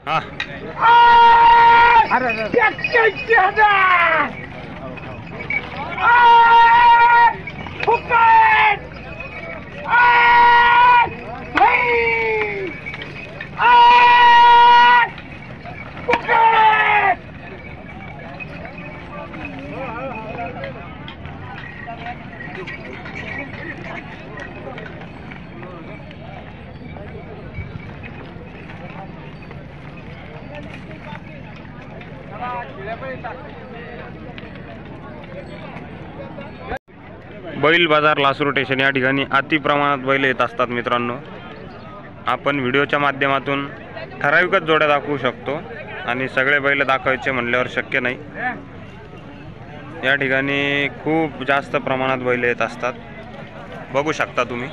हाँ अरे बैल बाजार लासूर स्टेशन या ठिकाणी अति प्रमाणात बैल येत असतात मित्रांनो। आपण व्हिडिओच्या माध्यमातून ठराविकच जोड्या दाखवू शकतो आणि सगळे बैल दाखवायचे म्हणल्यावर शक्य नाही। या ठिकाणी खूप जास्त प्रमाणात बैल येत असतात, बघू शकता तुम्ही।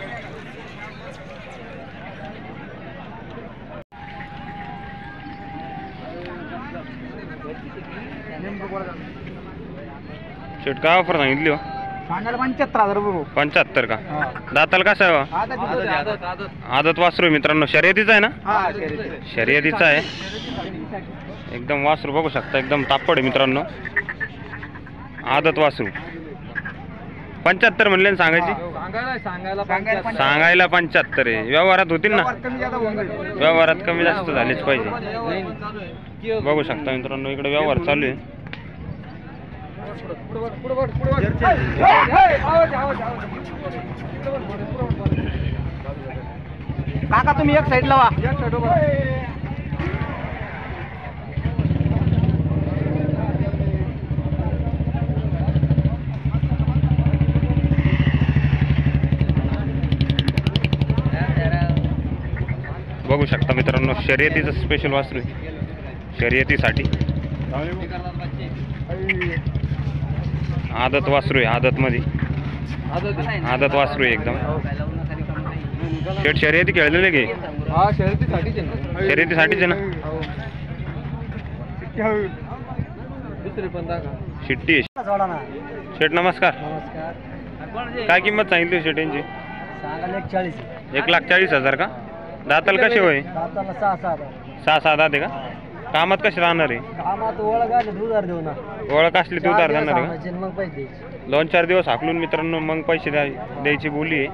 शेट काय ऑफर सांगितली हो? सांगायला 75,000 रुपये। 75 का? दाताला कसा आहे? आदत वासरू मित्रांनो, शर्यतीचा आहे ना? शर्यतीचा आहे एकदम। वासरू बघू शकता एकदम तापड आहे मित्रांनो, आदत वासरू। 75 म्हणले ना सांगायची? सांगायला 75 आहे। व्यवहारात होतील ना? व्यवहारात कमी जास्त झालेच पाहिजे। बघू शकता मित्रांनो, इकडे व्यवहार चालू आहे। काका तुम्ही एक साइड लावा। बघू शकता मित्रांनो, शर्यतीचं स्पेशल वासरू आहे शर्यतीसाठी। आदत वासरू आहे, आदत मध्ये आदत वासरू आहे एकदम। शेट शर्यती खेळलेले की? शर्यतीसाठीच आहे ना? शिट्टी शेट नमस्कार। काय किंमत सांगितली शेट यांची? 1,40,000 का? दाताल कसे होय? 6-7 दाते का? कामात कसे राहणार आहे? ओळख असली तू उधार देणार आहे का? 2-4 दिवस हाकलून मित्रांनो मग पैसे द्यायची बोली आहे।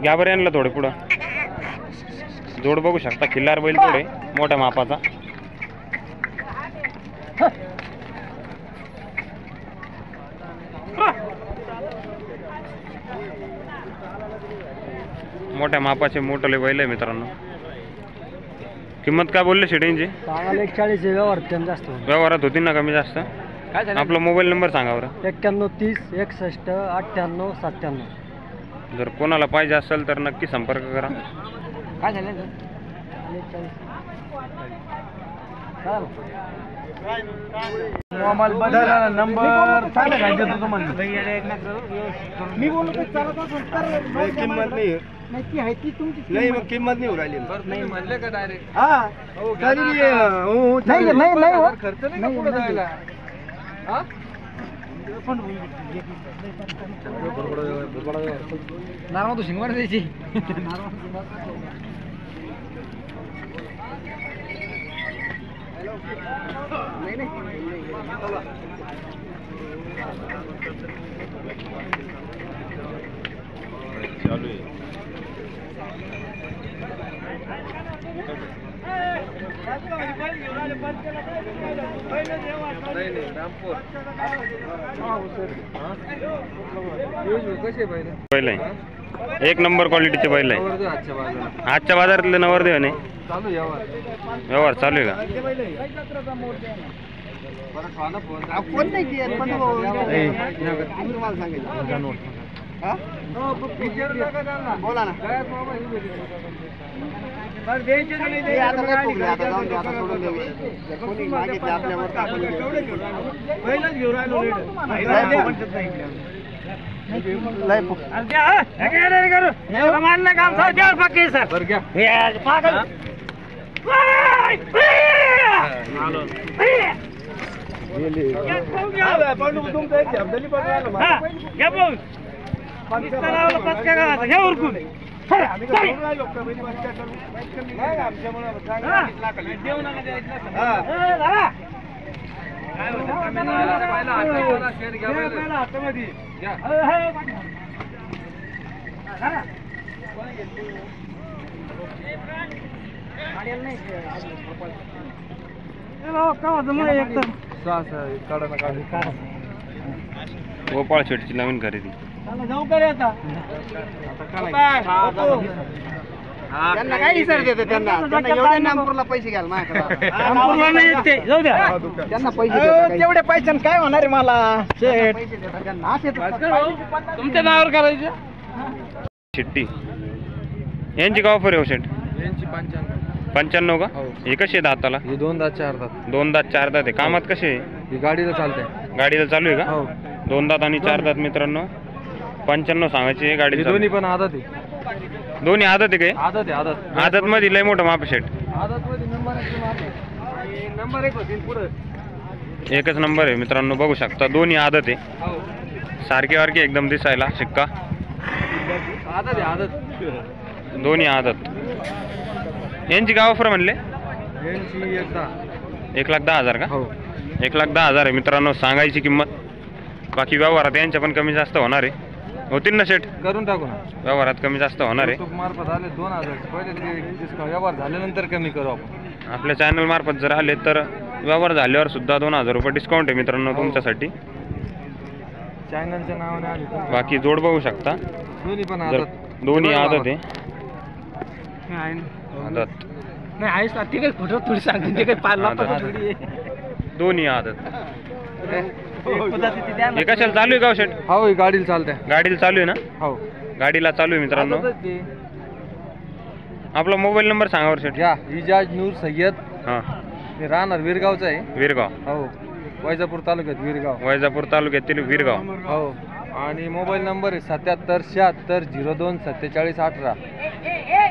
घ्या बरं यांना थोडे पुढं। जोड बघू शकता, खिल्लार बैल थोडे मोठ्या मापाचा। मोठ्या मापाचे मोठे बैल आहे मित्रांनो। किंमत काय बोलले शेटेंची? 1,40,000 व्यवहारात होती ना कमी जास्त? आपला मोबाईल नंबर सांगा बरं। 91 30 61 98 97। जर कोणाला पाहिजे असेल तर नक्की संपर्क करा। काय झालं नंबर मी बोलतो किंमत नाही आहे ती तुमची नाही, मग किंमत नाही राहिली नाही म्हणले का डायरेक्ट? हा नाही खर्च नाही पुढे जायला। नारायण तू शिंगवार द्यायची। चालू आहे। बैल आहे एक नंबर क्वालिटीचे बैल आहे। आजच्या बाजारातले नवरदेव आहे व्यवहार चालू आहे का? बोला ना। गोपाळ शेटची नवीन खरेदी. त्यांना काय विचार देतो त्यांना एवढ्या नामपूरला पैसे घ्याल माझ्याकडे त्यांना पैसे तेवढे पैसे काय होणार आहे मला तुमच्या नावावर करायचं. चिट्टी यांची का ऑफर आहे हो शेट? यांची 95 का? हे कसे दाताला? हे 2 दात 4 दात. 2 दात 4 दात आहे. कामात कसे आहे? ही गाडीला चालते. गाडीला चालू आहे का? हो. 2 दात आणि 4 दात मित्रांनो. 95 सांगायची गाडी. दोन्ही पण आदत आहे. दोन्ही आदत आहे काय? आदत आहे आदत. आदत मध्ये लय मोठं माप शेट. आदत मध्ये नंबर 1 होतील पुढे. एकच नंबर आहे मित्रांनो, बघू शकता. दोन्ही आदत आहे. सारखे वारखे एकदम दिसायला. शिक्का आदत आहे आदत. दोन्ही आदत. यांची काय ऑफर म्हणले? यांची 1,10,000 का? हो. 1,10,000 आहे मित्रांनो सांगायची किंमत. बाकी व्यवहारात यांच्या पण कमी जास्त होणार आहे. होतील ना शेट? करून टाकू ना. व्यवहारात कमी जास्त होणार आहे. मार्फत आले 2,000 पहिले ते डिस्काउंट व्यवहार झाल्यानंतर कमी करू आपण. आपल्या चॅनल मार्फत जर आले तर व्यवहार झाल्यावर सुद्धा 2,000 रुपये डिस्काउंट आहे मित्रांनो तुमच्यासाठी. चॅनलच्या नावाने आले. बाकी जोड बघू शकता. दोन्ही पण जर आदत. दोन्ही आदत आहे. आदत नाही आहेस ना ते काही फोटो थोडी सांगते ते काही पाहिला दोन्ही आदत. हे कशाला चालू आहे गाव शेट? हो ही गाडीला चालते. गाडीला चालू आहे ना? हो गाडीला चालू आहे मित्रांनो. आपला मोबाईल नंबर सांगा वर शेट. या इजाज नूर सय्यद. हां. हे राहणार वीरगावचं आहे. वीरगाव. हो वैजापूर तालुक्यात वीरगाव. वैजापूर तालुक्यातील वीरगाव. हो आणि मोबाईल नंबर आहे 7776024718.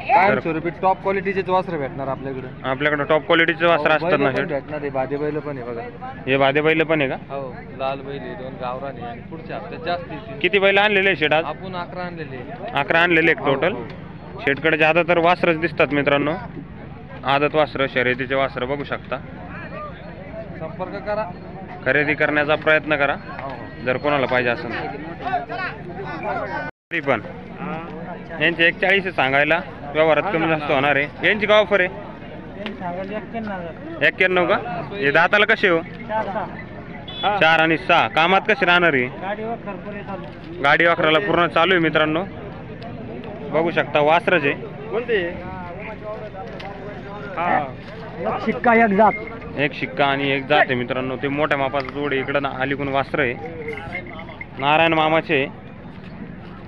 काय स्वरूपी टॉप क्वालिटीचे वस्त्र भेटणार आपल्याकडे. आपल्याकडे टॉप क्वालिटीचे वस्त्र असतात ना शेट? भेटणार आहे. बादे बैल पण आहे बघा. हे बादे बैल पण आहे का? हो लाल बैल आहे 2 गावरान आहे आणि पुढच्या हप्त्यात जास्त येतील. किती बैल आणलेले शेट आज? आपण 11 आणलेले. 11 आणलेले एक टोटल. शेटकडे ज्यादा तर वासरच दिसतात मित्रांनो. आदत वासर शर्यतीचे वासर बघू शकता. संपर्क करा. खरेदी करण्याचा प्रयत्न करा जर कोणाला पाहिजे असेल तरी पण. यांचे 140 सांगायला व्यवहारात कमी जास्त होणार आहे. यांची काय ऑफर आहे? 91 का? हे दाताला कसे हो? 4 आणि 6. कामात कसे राहणार आहे? गाडी वाखराला पूर्ण चालू आहे मित्रांनो. बघू शकता वासरच आहे. शिक्का एक जात. एक शिक्का आणि एक जात आहे मित्रांनो. ते मोठ्या मापाचा जोड आहे. इकडं अलीकडून वासर आहे. नारायण मामाचे.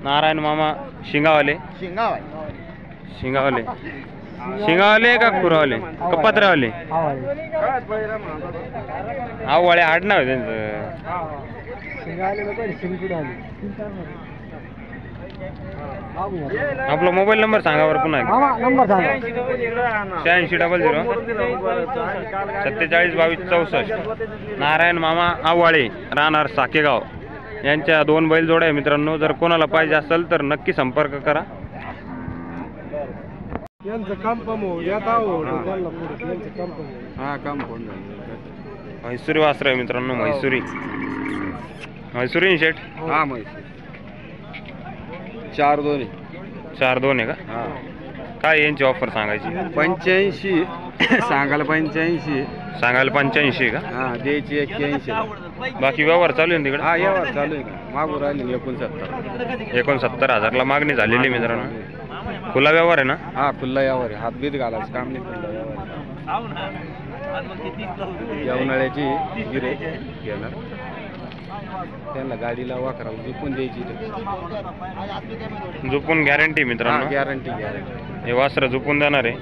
नारायण मामा शिंगावाले. शिंगावाले का खुरावाले का पत्र्यावाले? आवळे आडनाव आहे त्यांचं. आपला मोबाईल नंबर सांगा बरं पुन्हा. 8600 472264. नारायण मामा आवाळे राहणार साकेगाव. यांच्या 2 बैल जोड्या आहे मित्रांनो. जर कोणाला पाहिजे असेल तर नक्की संपर्क करा. म्हैसुरी वासर आहे मित्रांनो. म्हैसुरी शेट. हा म्हैसूर 4-2 4-2 आहे का? काय यांची ऑफर सांगायची? 85 सांगायला 85. सांगायला 85 आहे का? हा द्यायची 81. बाकी व्यवहार चालू आहे तिकडे? हा व्यवहार चालू आहे का? मागून राहिले 69,000ला मागणी झालेली मित्रांनो. खुला व्यवहार आहे ना? हा खुल्ला व्यवहार आहे. हातबीत घालायचं काम नाही. खुल्ला व्यवहार या उन्हाळ्याची गिरे घेणार. त्यांना गाडीला वाकराला झुपून द्यायची. झुपून गॅरंटी मित्रांनो. गॅरंटी हे वासर झुपून देणार आहे.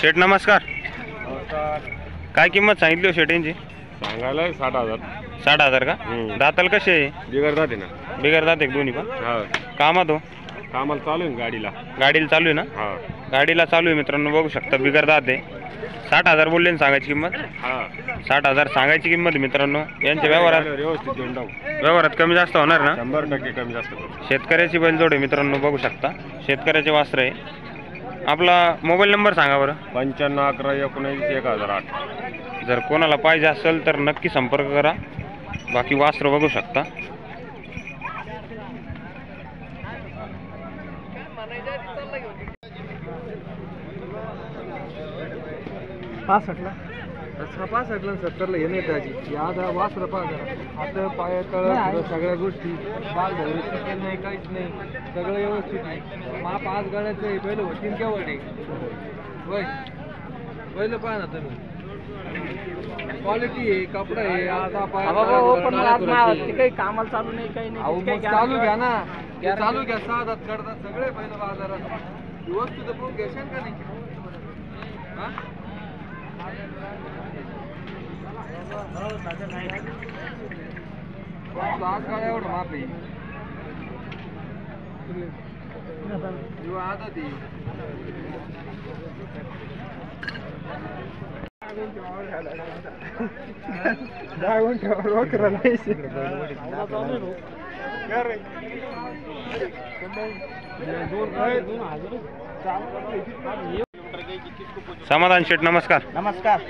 शेठ नमस्कार. काय किंमत सांगितली हो शेठ यांची? सांगायला 60,000. 60,000 का? दाताल कसे आहे? बिगर जाते ना. बिगर दात एक दोन्ही पण. कामात हो? कामाला चालू आहे गाडीला. गाडीला चालू आहे ना? हा गाडीला चालू आहे मित्रांनो, बघू शकता बिगर दात आहे. 60,000 बोलले ना सांगायची किंमत? हा 60,000 सांगायची किंमत मित्रांनो. यांच्या व्यवहारात व्यवस्थित देऊन टाकू. व्यवहारात कमी जास्त होणार ना? 100% कमी जास्त करू. शेतकऱ्याची बैलजोड आहे मित्रांनो, बघू शकता शेतकऱ्याचे वासर आहे. आपला मोबाईल नंबर सांगा बरं. 95 11 19 1008. जर कोणाला पाहिजे असेल तर नक्की संपर्क करा. बाकी वासर बघू शकता. पासष्टला 70ला हे नाही त्याची आता वासरं पाहा आता पाया तळ सगळ्या गोष्टी बाल भरून चिकन नाही काहीच नाही सगळं व्यवस्थित आहे. माप आज गाड्याचं आहे पहिलं होतीन केवळ आहे होय पहिलं पाहा ना तुम्ही क्वालिटी आहे कपडा आहे आता काही कामाला चालू नाही काही नाही चालू घ्या ना चालू घ्या साधात करतात सगळे पहिलं बाजारात वस्तू तर पण घेशाल का नाही हा? आज काय एवढं माप आहे आता ती समाधान शेठ नमस्कार. नमस्कार.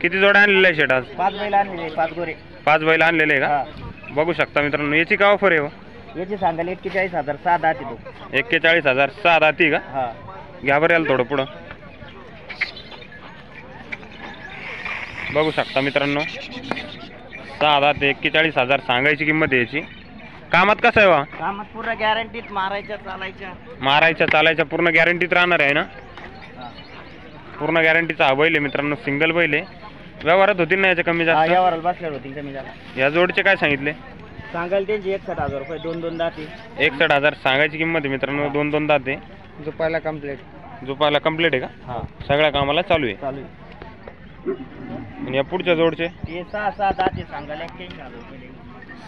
किती जोड्या आणलेल्या आहे शेठ आज? 5 बैल आणलेले 5 गोरे. 5 बैल आणलेले आहे हा. का? बघू शकता मित्रांनो. याची काय ऑफर आहे हो? याची सांगायला 41,000 6 10 तो. 41,000 6 दाती का? हा घ्या बरं याला थोडं पुढं. बघू शकता मित्रांनो 6 दात 41,000 सांगायची किंमत आहे याची. कामात कसं आहे वा? कामात पूर्ण गॅरंटीत मारायच्या चालायच्या. मारायच्या चालायच्या पूर्ण गॅरंटीत राहणार आहे ना? पूर्ण गॅरंटीचा हा बैल आहे मित्रांनो, सिंगल बैल आहे. व्यवहारात होतील ना याच्या कमी जास्त? यावर बसल्यावर होतील कमी झाला. या जोडचे काय सांगितले? सांगायला त्यांची 61,000 रुपये 2 दाती. 61,000 सांगायची किंमत आहे मित्रांनो. 2 दात आहे. झोपायला कम्प्लीट. झोपायला कंप्लीट आहे का? हा सगळ्या कामाला चालू आहे. चालू आहे. आणि या पुढच्या जोडचे? ते 6 दाती सांगायला 81,000 रुपये.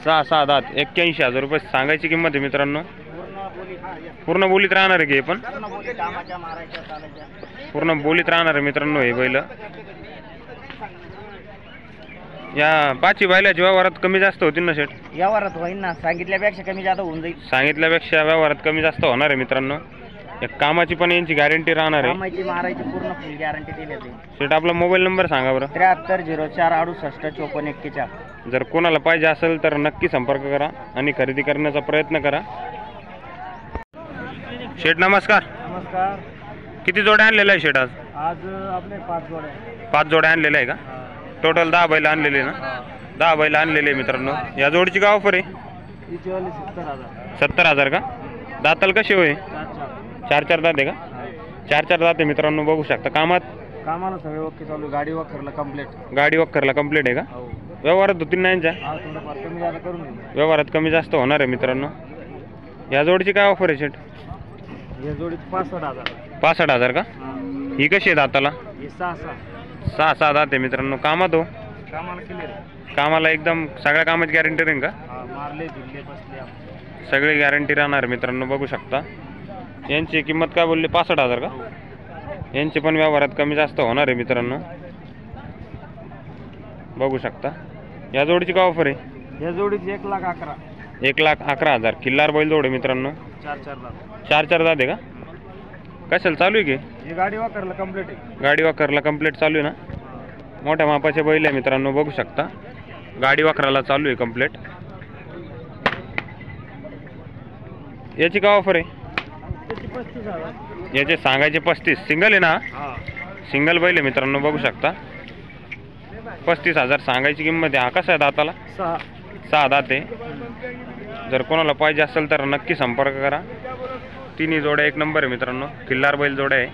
6 दात 81,000 रुपये सांगायची किंमत आहे मित्रांनो. पूर्ण बोली पूर्ण बोलीत राहणार आहे की हे पण? पूर्ण बोली कामाच्या मारायच्या चालायच्या. पूर्ण बोलीत राहणार आहे मित्रांनो हे बैल. या 5 बैलाच्या व्यवहारात कमी जास्त होतील ना शेठ? यावरच होईल ना, सांगितल्यापेक्षा कमी जादा होऊन जाईल. सांगितल्यापेक्षा व्यवहारात कमी जास्त होणार आहे मित्रांनो. या कामाची पण यांची गॅरंटी राहणार आहे. कामाची मारायची पूर्ण फुल गॅरंटी दिली आहे. शेठ आपला मोबाईल नंबर सांगा बरं. 73 04 68 54 41. जर कोणाला पाहिजे असेल तर नक्की संपर्क करा आणि खरेदी करण्याचा प्रयत्न करा. शेठ नमस्कार. नमस्कार. किती जोड्या आणलेल्या आहे शेठ आज? आज आपले 5 जोड्या. 5 जोड्या आणलेल्या आहे का? टोटल 10 बैल आणलेले ना? 10 बैल आणलेले मित्रांनो. या जोडीची काय ऑफर आहे? 70,000 का? दाताल कशी होय? 4 दात आहे का? 4 दात आहे मित्रांनो, बघू शकता. कामाला सगळे ओके चालू. गाडी वखरला कंप्लीट. गाडी वखरला कंप्लीट आहे का? व्यवहारात होतील ना यांच्या? थोडंफार कमी जादा करून घेऊ. व्यवहारात कमी जास्त होणार आहे मित्रांनो. या जोडीची काय ऑफर आहे शेठ? या जोडीत 65,000. 65,000 का? ही कशी आहे दाताला? हे 6 6 दात आहे मित्रांनो. कामात हो? कामाला क्लिअर. कामाला एकदम सगळ्या कामाची गॅरंटी राहील का? मारले धिल्ले बसले. सगळी गॅरंटी राहणार मित्रांनो, बघू शकता. यांची किंमत काय बोलली? 65,000 का? यांची पण व्यवहारात कमी जास्त होणार आहे मित्रांनो, बघू शकता. या जोडीची काय ऑफर आहे? या जोडीची 1,11,000. 1,11,000 किल्लार बैल जोड आहे मित्रांनो. 4 दात आहे का? कशाला चालू आहे की? ही गाडी वाकरला कंप्लीट आहे. गाडी वाकरला कंप्लीट चालू आहे ना? मोठ्या मापाचे बैल आहे मित्रांनो, बघू शकता. गाडी वाकराला चालू आहे कंप्लीट. याची काय ऑफर आहे? त्याची 35,000. याचे सांगायचे 35. सिंगल आहे ना? सिंगल बैल आहे मित्रांनो, बघू शकता. 35,000 सांगायची किंमत आहे. हा कसा आहे दाताला? 6 दात आहे. जर कोणाला पाहिजे असेल तर नक्की संपर्क करा. तिन्ही जोड्या एक नंबर आहे मित्रांनो, किल्लार बैल जोड्या आहे.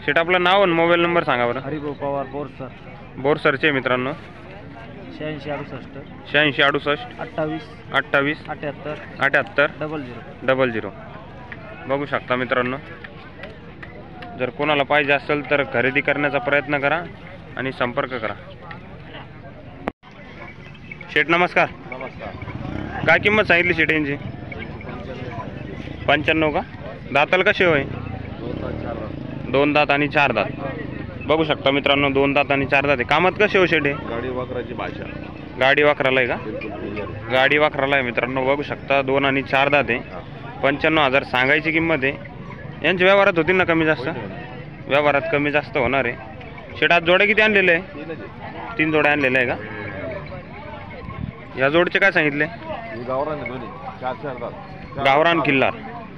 शेट आपलं नाव आणि मोबाईल नंबर सांगा बरं. हरिभाऊ पवार बोरसर. बोरसरचे मित्रांनो. 86 86 68 28 28 78 78 00. 00. बघू शकता मित्रांनो. जर कोणाला पाहिजे असेल तर खरेदी करण्याचा प्रयत्न करा आणि संपर्क करा. शेठ नमस्कार. नमस्कार. काय किंमत सांगितली शेठ यांची? 95 का? दाताल कसे होय? 2 दात आणि 4 दात बघू शकता मित्रांनो. 2 दात आणि 4 दात आहे. कामात कसे हो शेटे? गाडी वाकराची भाषा गाडी वाकराला आहे का? बिलकुल clear. गाडी वाकराला आहे मित्रांनो. बघू शकता 2 आणि 4 दात आहे. 95,000 सांगायची किंमत आहे. यांच्या व्यवहारात होतील ना कमी जास्त? व्यवहारात कमी जास्त होणार आहे. शेटात जोड्या किती आणलेले आहे? 3 जोड्या आणलेल्या आहे का? या जोडचे काय सांगितले? गावरान आहे दोन्ही 4 दात. गावरान किल्लार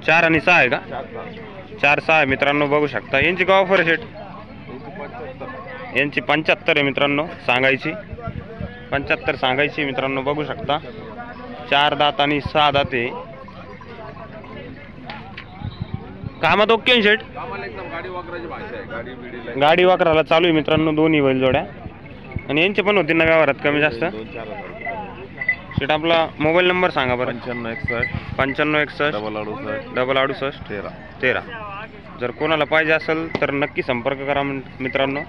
4 आणि 6 आहे का? 4-6 आहे मित्रांनो. बघू शकता. यांची गाव ऑफर शेट? यांची 75 आहे मित्रांनो सांगायची. 75 सांगायची मित्रांनो. बघू शकता 4 दात आणि 6 दात आहे. कामात ओके आहे शेट? गाडी वाकराची भाषा आहे. गाडी बिडीला गाडी वाकराला चालू आहे मित्रांनो. दोन्ही बैल जोड्या आणि यांचे पण होतील ना व्यवहारात कमी जास्त? 2-4 शेट आपला मोबाईल नंबर सांगा बरं. 9561 9561 68 68 13. जर कोणाला पाहिजे असेल तर नक्की संपर्क करा मित्रांनो.